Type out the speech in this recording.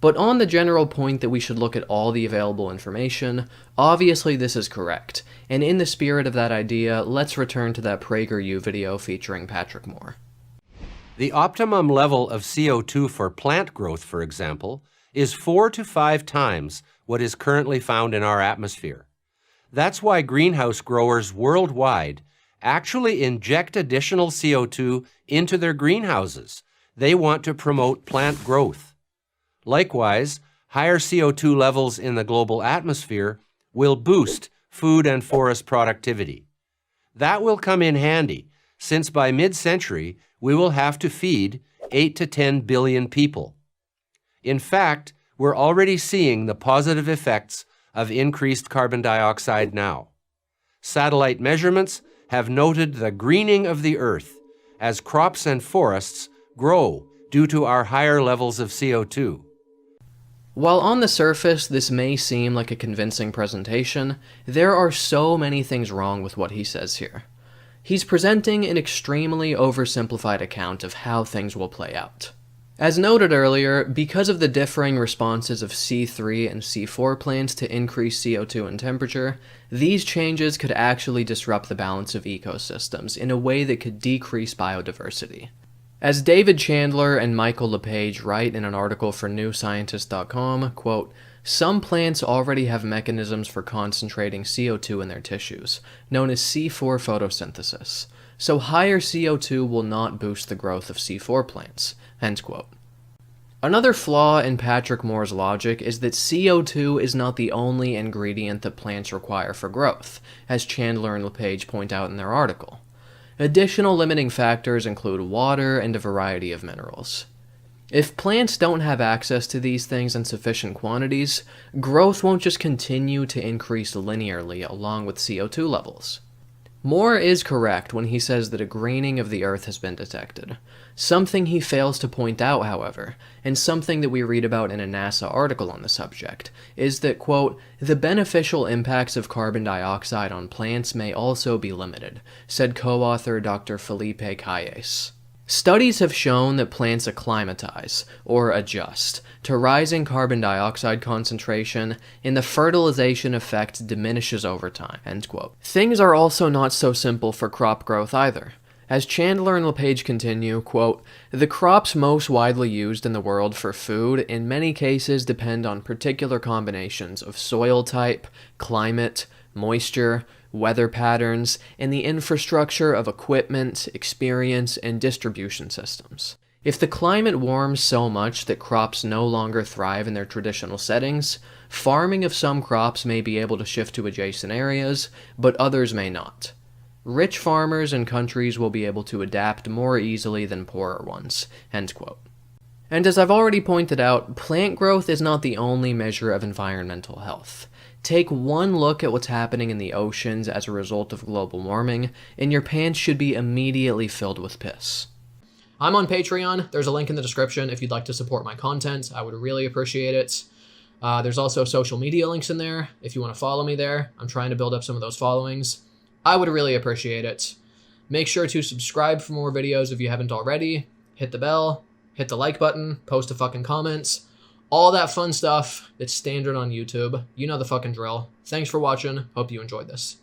But on the general point that we should look at all the available information, obviously this is correct, and in the spirit of that idea, let's return to that PragerU video featuring Patrick Moore. The optimum level of CO2 for plant growth, for example, is 4 to 5 times what is currently found in our atmosphere. That's why greenhouse growers worldwide actually inject additional CO2 into their greenhouses. They want to promote plant growth. Likewise, higher CO2 levels in the global atmosphere will boost food and forest productivity. That will come in handy, since by mid-century, we will have to feed 8 to 10 billion people. In fact, we're already seeing the positive effects of increased carbon dioxide now. Satellite measurements have noted the greening of the Earth as crops and forests grow due to our higher levels of CO2. While on the surface this may seem like a convincing presentation, there are so many things wrong with what he says here. He's presenting an extremely oversimplified account of how things will play out. As noted earlier, because of the differing responses of C3 and C4 plants to increase CO2 and temperature, these changes could actually disrupt the balance of ecosystems in a way that could decrease biodiversity. As David Chandler and Michael LePage write in an article for NewScientist.com, quote, "Some plants already have mechanisms for concentrating CO2 in their tissues, known as C4 photosynthesis, so higher CO2 will not boost the growth of C4 plants," end quote. Another flaw in Patrick Moore's logic is that CO2 is not the only ingredient that plants require for growth, as Chandler and LePage point out in their article. Additional limiting factors include water and a variety of minerals. If plants don't have access to these things in sufficient quantities, growth won't just continue to increase linearly along with CO2 levels. Moore is correct when he says that a greening of the Earth has been detected. Something he fails to point out, however, and something that we read about in a NASA article on the subject, is that, quote, "the beneficial impacts of carbon dioxide on plants may also be limited," said co-author Dr. Felipe Calles. Studies have shown that plants acclimatize, or adjust, to rising carbon dioxide concentration, and the fertilization effect diminishes over time, end quote. Things are also not so simple for crop growth either. As Chandler and LePage continue, quote, "The crops most widely used in the world for food in many cases depend on particular combinations of soil type, climate, moisture, weather patterns, and the infrastructure of equipment, experience, and distribution systems. If the climate warms so much that crops no longer thrive in their traditional settings, farming of some crops may be able to shift to adjacent areas, but others may not. Rich farmers and countries will be able to adapt more easily than poorer ones," end quote. And as I've already pointed out, plant growth is not the only measure of environmental health. Take one look at what's happening in the oceans as a result of global warming, and your pants should be immediately filled with piss. I'm on Patreon. There's a link in the description if you'd like to support my content. I would really appreciate it. There's also social media links in there if you want to follow me there. I'm trying to build up some of those followings. I would really appreciate it. Make sure to subscribe for more videos if you haven't already. Hit the bell, hit the like button, post a fucking comment. All that fun stuff that's standard on YouTube. You know the fucking drill. Thanks for watching. Hope you enjoyed this.